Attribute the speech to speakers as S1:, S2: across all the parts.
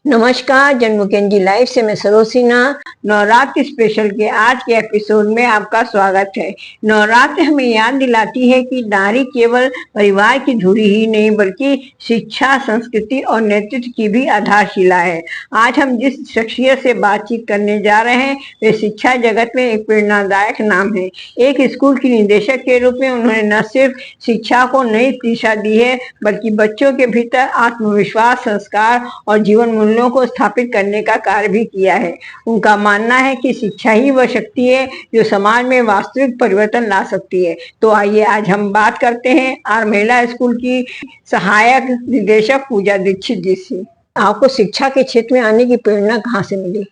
S1: नमस्कार, जन्ममुखी जी लाइव से मैं सरोसिना नवरात्र स्पेशल के आज के एपिसोड में आपका स्वागत है। नवरात्र हमें याद दिलाती है कि नारी केवल परिवार की धुरी ही नहीं बल्कि शिक्षा, संस्कृति और नेतृत्व की भी आधारशिला है। आज हम जिस शख्सियत से बातचीत करने जा रहे हैं वे शिक्षा जगत में एक प्रेरणादायक नाम है। एक स्कूल की निदेशक के रूप में उन्होंने न सिर्फ शिक्षा को नई दिशा दी है बल्कि बच्चों के भीतर आत्मविश्वास, संस्कार और जीवन मूल्यों को स्थापित करने का कार्य भी किया है। उनका मानना है कि शिक्षा ही वह शक्ति है जो समाज में वास्तविक परिवर्तन ला सकती है। तो आइए आज हम बात करते हैं आर महिला स्कूल की सहायक निदेशक पूजा दीक्षित जी से। आपको शिक्षा के क्षेत्र में आने की प्रेरणा कहाँ से मिली?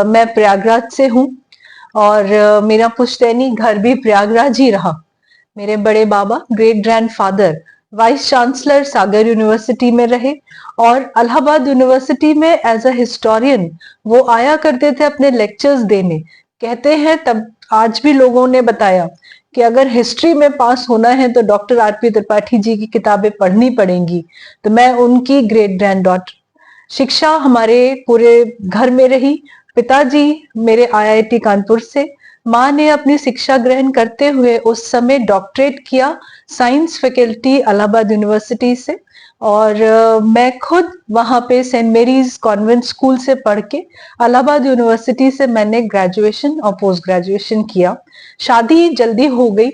S2: मैं प्रयागराज से हूँ और मेरा पुश्तैनी घर भी प्रयागराज ही रहा। मेरे बड़े बाबा ग्रेट ग्रैंडफादर वाइस चांसलर सागर यूनिवर्सिटी में रहे और इलाहाबाद यूनिवर्सिटी में एज अ हिस्टोरियन वो आया करते थे अपने लेक्चर्स देने। कहते हैं तब आज भी लोगों ने बताया कि अगर हिस्ट्री में पास होना है तो डॉक्टर आरपी त्रिपाठी जी की किताबें पढ़नी पड़ेंगी। तो मैं उनकी ग्रेट ग्रैंड डॉटर। शिक्षा हमारे पूरे घर में रही। पिताजी मेरे आईआईटी कानपुर से, माँ ने अपनी शिक्षा ग्रहण करते हुए उस समय डॉक्टरेट किया साइंस फैकल्टी इलाहाबाद यूनिवर्सिटी से और मैं खुद वहां पे सेंट मेरीज कॉन्वेंट स्कूल से पढ़ के इलाहाबाद यूनिवर्सिटी से मैंने ग्रेजुएशन और पोस्ट ग्रेजुएशन किया। शादी जल्दी हो गई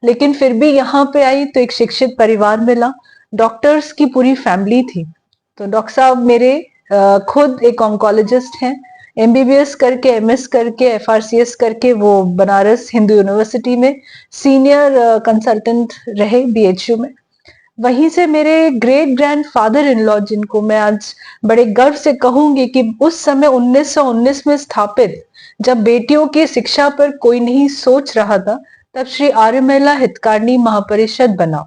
S2: लेकिन फिर भी यहाँ पे आई तो एक शिक्षित परिवार मिला। डॉक्टर्स की पूरी फैमिली थी। तो डॉक्टर साहब मेरे खुद एक ऑन्कोलॉजिस्ट हैं। एमबीबीएस करके, एमएस करके, एफआरसीएस करके वो बनारस हिंदू यूनिवर्सिटी में सीनियर कंसल्टेंट रहे बीएचयू में। वहीं से मेरे ग्रेट ग्रैंडफादर इन लॉ, जिनको मैं आज बड़े गर्व से कहूंगी कि उस समय 1919 में स्थापित, जब बेटियों की शिक्षा पर कोई नहीं सोच रहा था, तब श्री आर्य महिला हितकारिणी महापरिषद बना।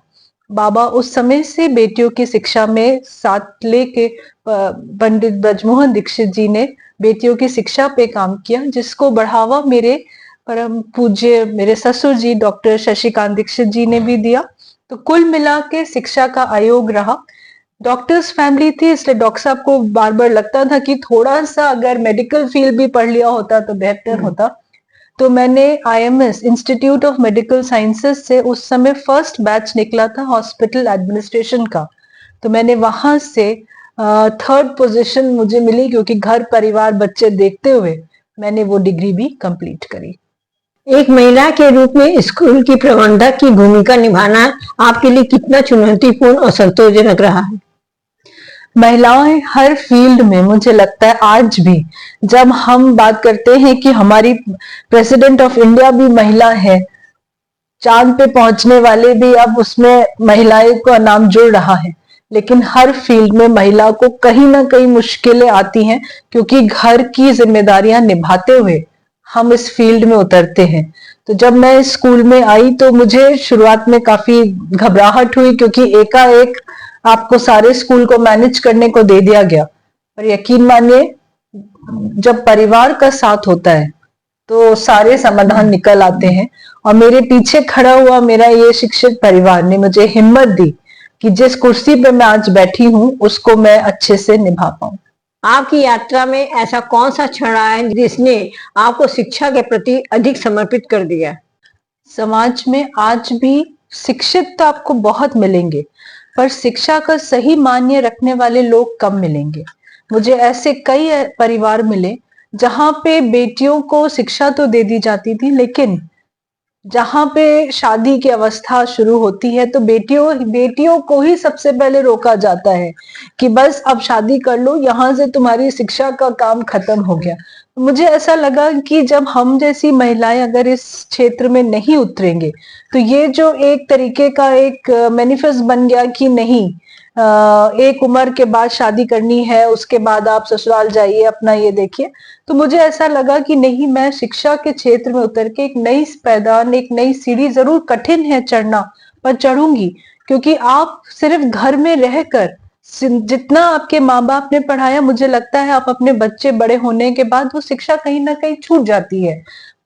S2: बाबा उस समय से बेटियों की शिक्षा में साथ लेके पंडित ब्रजमोहन दीक्षित जी ने बेटियों की शिक्षा पे काम किया, जिसको बढ़ावा मेरे परम पूज्य मेरे ससुर जी डॉक्टर शशिकांत दीक्षित जी ने भी दिया। तो कुल मिला के शिक्षा का आयोग रहा। डॉक्टर्स फैमिली थी इसलिए डॉक्टर साहब को बार बार लगता था कि थोड़ा सा अगर मेडिकल फील्ड भी पढ़ लिया होता तो बेहतर होता। तो मैंने IMS institute of medical sciences से उस समय फर्स्ट बैच निकला था हॉस्पिटल एडमिनिस्ट्रेशन का। तो मैंने वहां से थर्ड पोजीशन मुझे मिली क्योंकि घर परिवार बच्चे देखते हुए मैंने वो डिग्री भी कंप्लीट करी।
S1: एक महिला के रूप में स्कूल की प्रबंधक की भूमिका निभाना आपके लिए कितना चुनौतीपूर्ण और संतोषजनक रहा है?
S2: महिलाएं हर फील्ड में, मुझे लगता है आज भी जब हम बात करते हैं कि हमारी प्रेसिडेंट ऑफ इंडिया भी महिला है, चांद पे पहुंचने वाले भी अब उसमें महिलाएं का नाम जुड़ रहा है, लेकिन हर फील्ड में महिला को कहीं ना कहीं मुश्किलें आती हैं क्योंकि घर की जिम्मेदारियां निभाते हुए हम इस फील्ड में उतरते हैं। तो जब मैं स्कूल में आई तो मुझे शुरुआत में काफी घबराहट हुई क्योंकि एकाएक आपको सारे स्कूल को मैनेज करने को दे दिया गया। पर यकीन मानिए जब परिवार का साथ होता है तो सारे समाधान निकल आते हैं और मेरे पीछे खड़ा हुआ मेरा ये शिक्षित परिवार ने मुझे हिम्मत दी कि जिस कुर्सी पे मैं आज बैठी हूँ उसको मैं अच्छे से निभा पाऊं।
S1: आपकी यात्रा में ऐसा कौन सा क्षण आया है जिसने आपको शिक्षा के प्रति अधिक समर्पित कर दिया?
S2: समाज में आज भी शिक्षित तो आपको बहुत मिलेंगे पर शिक्षा का सही मान्य रखने वाले लोग कम मिलेंगे। मुझे ऐसे कई परिवार मिले जहां पे बेटियों को शिक्षा तो दे दी जाती थी लेकिन जहां पे शादी की अवस्था शुरू होती है तो बेटियों को ही सबसे पहले रोका जाता है कि बस अब शादी कर लो, यहाँ से तुम्हारी शिक्षा का काम खत्म हो गया। मुझे ऐसा लगा कि जब हम जैसी महिलाएं अगर इस क्षेत्र में नहीं उतरेंगे तो ये जो एक तरीके का एक मैनिफेस्ट बन गया कि नहीं, एक उम्र के बाद शादी करनी है, उसके बाद आप ससुराल जाइए, अपना ये देखिए। तो मुझे ऐसा लगा कि नहीं, मैं शिक्षा के क्षेत्र में उतर के एक नई पैदान, एक नई सीढ़ी, जरूर कठिन है चढ़ना पर चढ़ूंगी क्योंकि आप सिर्फ घर में रहकर जितना आपके माँ बाप ने पढ़ाया, मुझे लगता है आप अपने बच्चे बड़े होने के बाद वो शिक्षा कहीं ना कहीं छूट जाती है।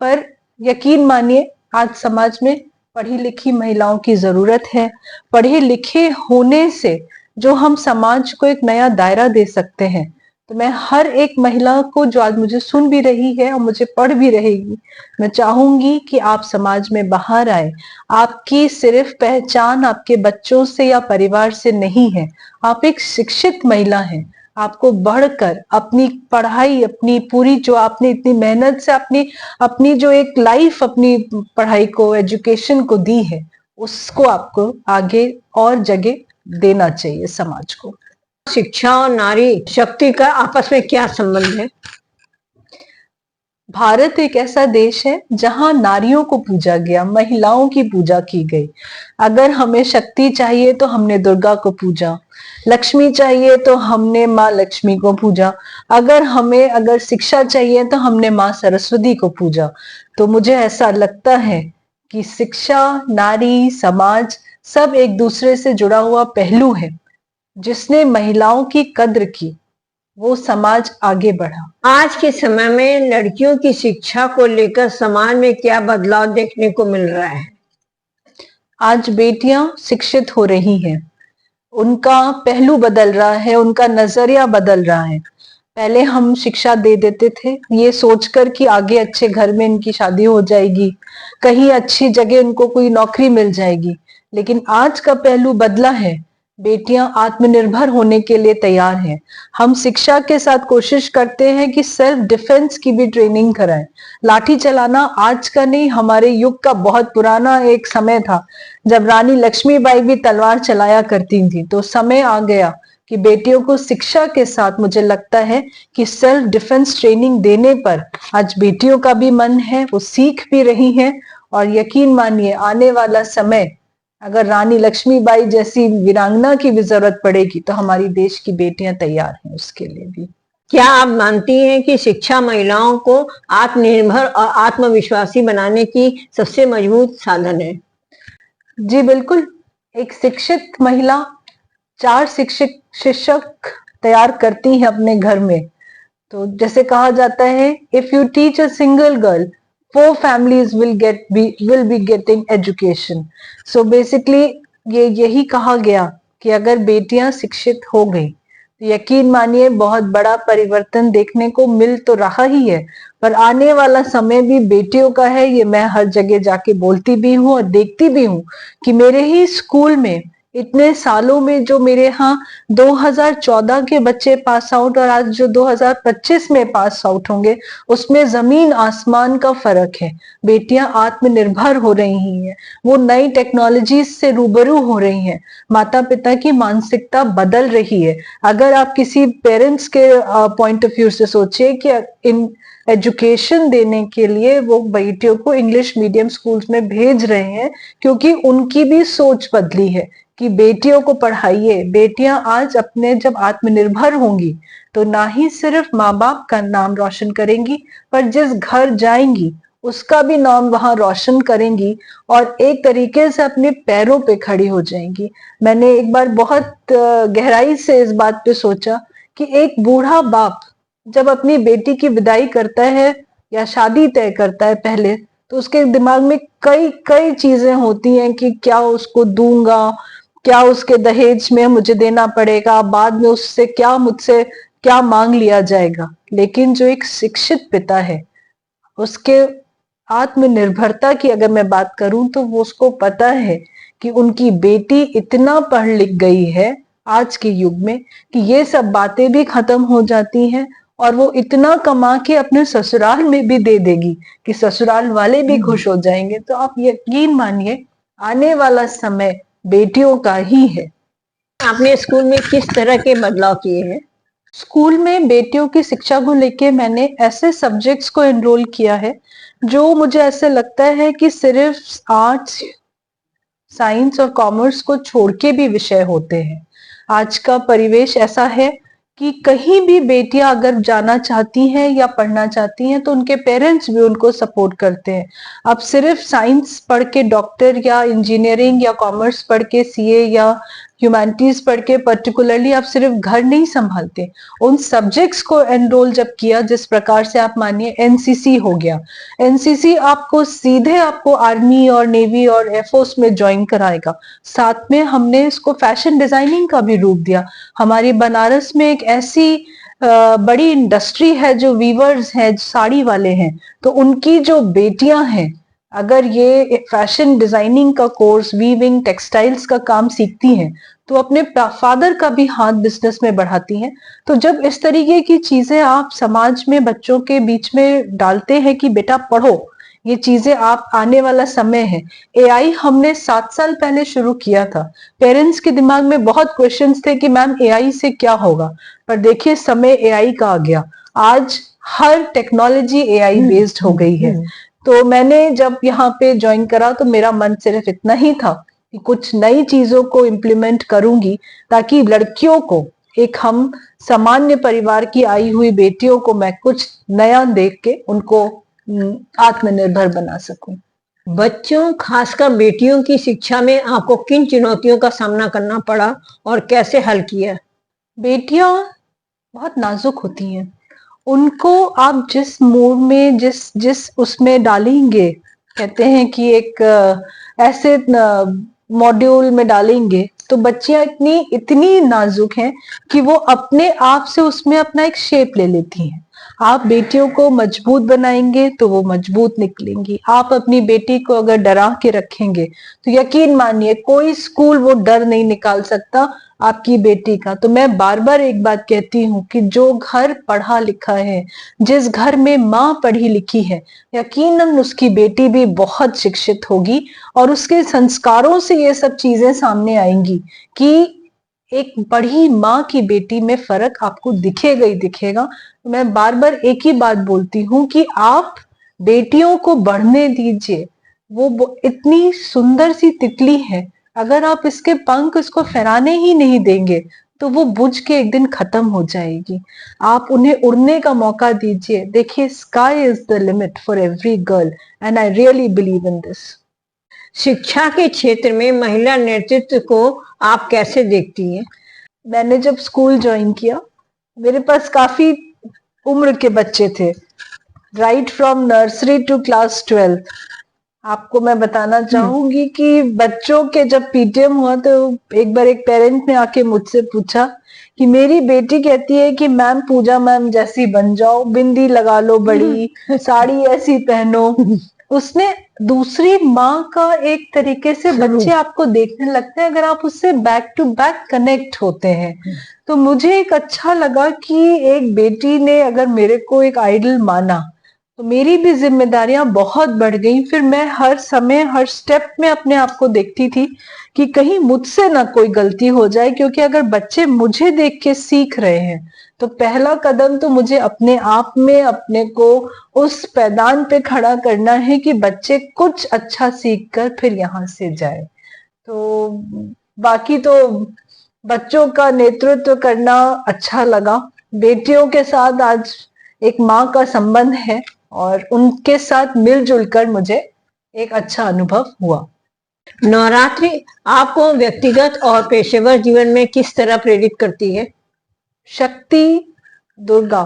S2: पर यकीन मानिए आज समाज में पढ़ी लिखी महिलाओं की जरूरत है। पढ़े लिखे होने से जो हम समाज को एक नया दायरा दे सकते हैं तो मैं हर एक महिला को जो आज मुझे सुन भी रही है और मुझे पढ़ भी रहेगी, मैं चाहूंगी कि आप समाज में बाहर आए। आपकी सिर्फ पहचान आपके बच्चों से या परिवार से नहीं है, आप एक शिक्षित महिला हैं। आपको बढ़कर अपनी पढ़ाई, अपनी पूरी जो आपने इतनी मेहनत से अपनी अपनी जो एक लाइफ अपनी पढ़ाई को, एजुकेशन को दी है, उसको आपको आगे और जगह देना चाहिए समाज को।
S1: शिक्षा और नारी शक्ति का आपस में क्या संबंध है?
S2: भारत एक ऐसा देश है जहां नारियों को पूजा गया, महिलाओं की पूजा की गई। अगर हमें शक्ति चाहिए तो हमने दुर्गा को पूजा, लक्ष्मी चाहिए तो हमने माँ लक्ष्मी को पूजा, अगर शिक्षा चाहिए तो हमने माँ सरस्वती को पूजा। तो मुझे ऐसा लगता है कि शिक्षा, नारी, समाज सब एक दूसरे से जुड़ा हुआ पहलू है। जिसने महिलाओं की कद्र की, वो समाज आगे बढ़ा।
S1: आज के समय में लड़कियों की शिक्षा को लेकर समाज में क्या बदलाव देखने को मिल रहा है?
S2: आज बेटियां शिक्षित हो रही हैं, उनका पहलू बदल रहा है, उनका नजरिया बदल रहा है। पहले हम शिक्षा दे देते थे ये सोचकर कि आगे अच्छे घर में इनकी शादी हो जाएगी, कहीं अच्छी जगह उनको कोई नौकरी मिल जाएगी। लेकिन आज का पहलू बदला है, बेटियां आत्मनिर्भर होने के लिए तैयार हैं। हम शिक्षा के साथ कोशिश करते हैं कि सेल्फ डिफेंस की भी ट्रेनिंग कराएं। लाठी चलाना आज का नहीं, हमारे युग का बहुत पुराना एक समय था जब रानी लक्ष्मीबाई भी तलवार चलाया करती थी। तो समय आ गया कि बेटियों को शिक्षा के साथ मुझे लगता है कि सेल्फ डिफेंस ट्रेनिंग देने पर आज बेटियों का भी मन है, वो सीख भी रही हैं। और यकीन मानिए आने वाला समय अगर रानी लक्ष्मीबाई जैसी वीरांगना की भी जरूरत पड़ेगी तो हमारी देश की बेटियां तैयार हैं उसके लिए भी।
S1: क्या आप मानती हैं कि शिक्षा महिलाओं को आत्मनिर्भर और आत्मविश्वासी बनाने की सबसे मजबूत साधन है?
S2: जी बिल्कुल। एक शिक्षित महिला 4 शिक्षक तैयार करती है अपने घर में। तो जैसे कहा जाता है, if you teach a single girl, 4 families will be getting education. So basically ये यही कहा गया कि अगर बेटियां शिक्षित हो गई तो यकीन मानिए बहुत बड़ा परिवर्तन देखने को मिल तो रहा ही है। पर आने वाला समय भी बेटियों का है, ये मैं हर जगह जाके बोलती भी हूँ और देखती भी हूँ कि मेरे ही स्कूल में इतने सालों में जो मेरे यहाँ 2014 के बच्चे पास आउट और आज जो 2025 में पास आउट होंगे, उसमें जमीन आसमान का फर्क है। बेटियां आत्मनिर्भर हो रही हैं, वो नई टेक्नोलॉजी से रूबरू हो रही हैं, माता पिता की मानसिकता बदल रही है। अगर आप किसी पेरेंट्स के पॉइंट ऑफ व्यू से सोचिए कि इन एजुकेशन देने के लिए वो बेटियों को इंग्लिश मीडियम स्कूल्स में भेज रहे हैं क्योंकि उनकी भी सोच बदली है कि बेटियों को पढ़ाइए। बेटियां आज अपने जब आत्मनिर्भर होंगी तो ना ही सिर्फ माँ बाप का नाम रोशन करेंगी, पर जिस घर जाएंगी उसका भी नाम वहां रोशन करेंगी और एक तरीके से अपने पैरों पे खड़ी हो जाएंगी। मैंने एक बार बहुत गहराई से इस बात पे सोचा कि एक बूढ़ा बाप जब अपनी बेटी की विदाई करता है या शादी तय करता है पहले, तो उसके दिमाग में कई कई चीजें होती हैं कि क्या उसको दूंगा, क्या उसके दहेज में मुझे देना पड़ेगा, बाद में उससे क्या मुझसे क्या मांग लिया जाएगा। लेकिन जो एक शिक्षित पिता है, उसके आत्मनिर्भरता की अगर मैं बात करूं तो वो उसको पता है कि उनकी बेटी इतना पढ़ लिख गई है आज के युग में कि ये सब बातें भी खत्म हो जाती हैं और वो इतना कमा के अपने ससुराल में भी दे देगी कि ससुराल वाले भी खुश हो जाएंगे। तो आप यकीन मानिए आने वाला समय बेटियों का ही है।
S1: आपने स्कूल में किस तरह के बदलाव किए हैं?
S2: स्कूल में बेटियों की शिक्षा को लेके मैंने ऐसे सब्जेक्ट्स को एनरोल किया है जो मुझे ऐसे लगता है कि सिर्फ आर्ट्स, साइंस और कॉमर्स को छोड़ के भी विषय होते हैं। आज का परिवेश ऐसा है कि कहीं भी बेटियां अगर जाना चाहती हैं या पढ़ना चाहती हैं तो उनके पेरेंट्स भी उनको सपोर्ट करते हैं। अब सिर्फ साइंस पढ़ के डॉक्टर या इंजीनियरिंग या कॉमर्स पढ़ के सीए या ह्यूमैनिटीज पढ़ के पर्टिकुलरली आप सिर्फ घर नहीं संभालते। उन सब्जेक्ट्स को एनरोल जब किया, जिस प्रकार से आप मानिए एनसीसी हो गया, एनसीसी आपको सीधे आपको आर्मी और नेवी और एयरफोर्स में ज्वाइन कराएगा। साथ में हमने इसको फैशन डिजाइनिंग का भी रूप दिया। हमारी बनारस में एक ऐसी बड़ी इंडस्ट्री है, जो वीवर्स हैं, साड़ी वाले हैं, तो उनकी जो बेटियां हैं, अगर ये फैशन डिजाइनिंग का कोर्स, वीविंग, टेक्सटाइल्स का काम सीखती हैं, तो अपने फादर का भी हाथ बिजनेस में बढ़ाती हैं। तो जब इस तरीके की चीजें आप समाज में बच्चों के बीच में डालते हैं कि बेटा पढ़ो, ये चीजें आप आने वाला समय है। एआई हमने 7 साल पहले शुरू किया था। पेरेंट्स के दिमाग में बहुत क्वेश्चंस थे कि मैम एआई से क्या होगा, पर देखिए समय एआई का आ गया। आज हर टेक्नोलॉजी एआई बेस्ड हो गई है। तो मैंने जब यहाँ पे ज्वाइन करा तो मेरा मन सिर्फ इतना ही था कि कुछ नई चीजों को इम्प्लीमेंट करूंगी, ताकि लड़कियों को, एक हम सामान्य परिवार की आई हुई बेटियों को मैं कुछ नया देख के उनको आत्मनिर्भर बना सकूं।
S1: बच्चों खासकर बेटियों की शिक्षा में आपको किन चुनौतियों का सामना करना पड़ा और कैसे हल किया?
S2: बेटियां बहुत नाजुक होती हैं। उनको आप जिस मूड में, जिस जिस उसमें डालेंगे, कहते हैं कि एक ऐसे मॉड्यूल में डालेंगे, तो बच्चियां इतनी इतनी नाजुक हैं कि वो अपने आप से उसमें अपना एक शेप ले लेती हैं। आप बेटियों को मजबूत बनाएंगे तो वो मजबूत निकलेंगी। आप अपनी बेटी को अगर डरा के रखेंगे तो यकीन मानिए कोई स्कूल वो डर नहीं निकाल सकता आपकी बेटी का। तो मैं बार बार एक बात कहती हूँ कि जो घर पढ़ा लिखा है, जिस घर में माँ पढ़ी लिखी है, यकीनन उसकी बेटी भी बहुत शिक्षित होगी और उसके संस्कारों से ये सब चीजें सामने आएंगी कि एक पढ़ी माँ की बेटी में फर्क आपको दिखेगा ही दिखेगा। मैं बार बार एक ही बात बोलती हूँ कि आप बेटियों को बढ़ने दीजिए। वो इतनी सुंदर सी तितली है, अगर आप इसके पंख इसको फहराने ही नहीं देंगे तो वो बुझ के एक दिन खत्म हो जाएगी। आप उन्हें उड़ने का मौका दीजिए। देखिए, sky is the limit for every girl and I really believe in this.
S1: शिक्षा के क्षेत्र में महिला नेतृत्व को आप कैसे देखती हैं?
S2: मैंने जब स्कूल ज्वाइन किया, मेरे पास काफी उम्र के बच्चे थे, right from nursery to class 12। आपको मैं बताना चाहूंगी कि बच्चों के जब पीटीएम हुआ तो एक बार एक पेरेंट ने आके मुझसे पूछा कि मेरी बेटी कहती है कि मैम पूजा मैम जैसी बन जाओ, बिंदी लगा लो बड़ी, साड़ी ऐसी पहनो। उसने दूसरी माँ का एक तरीके से बच्चे आपको देखने लगते हैं अगर आप उससे बैक टू बैक कनेक्ट होते हैं। तो मुझे एक अच्छा लगा कि एक बेटी ने अगर मेरे को एक आइडल माना तो मेरी भी जिम्मेदारियां बहुत बढ़ गई। फिर मैं हर समय हर स्टेप में अपने आप को देखती थी कि कहीं मुझसे ना कोई गलती हो जाए, क्योंकि अगर बच्चे मुझे देख के सीख रहे हैं तो पहला कदम तो मुझे अपने आप में अपने को उस पैदान पे खड़ा करना है कि बच्चे कुछ अच्छा सीख कर फिर यहाँ से जाए। तो बाकी तो बच्चों का नेतृत्व करना अच्छा लगा। बेटियों के साथ आज एक माँ का संबंध है और उनके साथ मिलजुल कर मुझे एक अच्छा अनुभव हुआ।
S1: नवरात्रि आपको व्यक्तिगत और पेशेवर जीवन में किस तरह प्रेरित करती है?
S2: शक्ति, दुर्गा,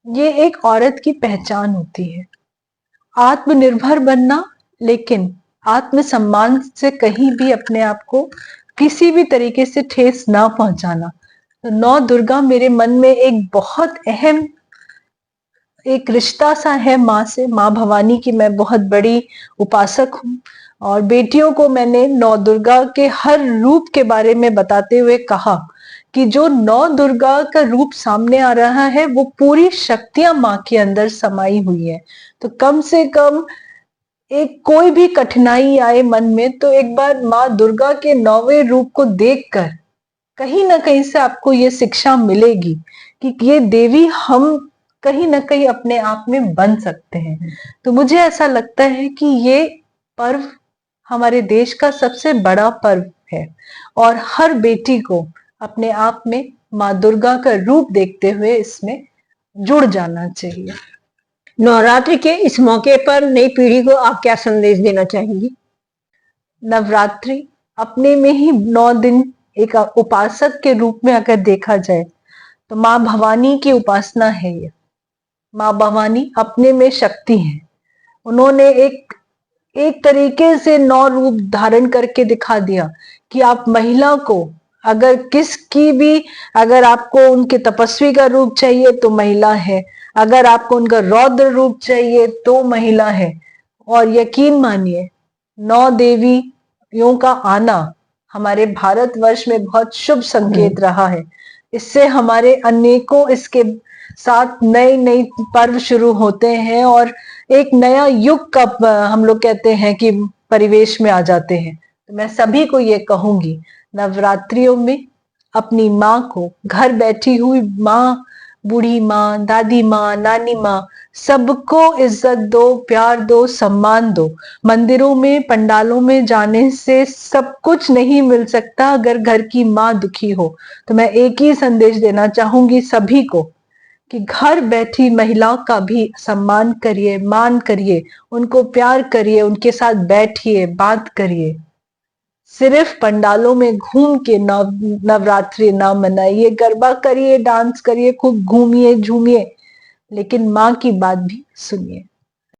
S2: ये एक औरत की पहचान होती है। आत्मनिर्भर बनना, लेकिन आत्मसम्मान से कहीं भी अपने आप को किसी भी तरीके से ठेस ना पहुंचाना। तो नौ दुर्गा मेरे मन में एक बहुत अहम एक रिश्ता सा है माँ से। माँ भवानी की मैं बहुत बड़ी उपासक हूँ और बेटियों को मैंने नौ दुर्गा के हर रूप के बारे में बताते हुए कहा कि जो नौ दुर्गा का रूप सामने आ रहा है वो पूरी शक्तियां माँ के अंदर समाई हुई है। तो कम से कम एक कोई भी कठिनाई आए मन में तो एक बार माँ दुर्गा के 9वें रूप को देखकर कहीं ना कहीं से आपको ये शिक्षा मिलेगी कि ये देवी हम कहीं ना कहीं अपने आप में बन सकते हैं। तो मुझे ऐसा लगता है कि ये पर्व हमारे देश का सबसे बड़ा पर्व है और हर बेटी को अपने आप में माँ दुर्गा का रूप देखते हुए इसमें जुड़ जाना चाहिए।
S1: नवरात्रि के इस मौके पर नई पीढ़ी को आप क्या संदेश देना चाहेंगी?
S2: नवरात्रि अपने में ही 9 दिन एक उपासक के रूप में अगर देखा जाए तो माँ भवानी की उपासना है। ये माँ भवानी अपने में शक्ति है। उन्होंने एक तरीके से 9 रूप धारण करके दिखा दिया कि आप महिला को अगर किसकी भी, अगर आपको उनके तपस्वी का रूप चाहिए तो महिला है, अगर आपको उनका रौद्र रूप चाहिए तो महिला है। और यकीन मानिए 9 देवियों का आना हमारे भारतवर्ष में बहुत शुभ संकेत रहा है। इससे हमारे अनेकों इसके साथ नए नए पर्व शुरू होते हैं और एक नया युग का हम लोग कहते हैं कि परिवेश में आ जाते हैं। तो मैं सभी को ये कहूंगी, नवरात्रियों में अपनी माँ को, घर बैठी हुई माँ, बूढ़ी माँ, दादी माँ, नानी माँ, सबको इज्जत दो, प्यार दो, सम्मान दो। मंदिरों में, पंडालों में जाने से सब कुछ नहीं मिल सकता अगर घर की माँ दुखी हो। तो मैं एक ही संदेश देना चाहूंगी सभी को कि घर बैठी महिलाओं का भी सम्मान करिए, मान करिए, उनको प्यार करिए, उनके साथ बैठिए, बात करिए। सिर्फ पंडालों में घूम के नवरात्रि ना मनाइए, गरबा करिए, डांस करिए, खूब घूमिए, झूमिए, लेकिन माँ की बात भी सुनिए।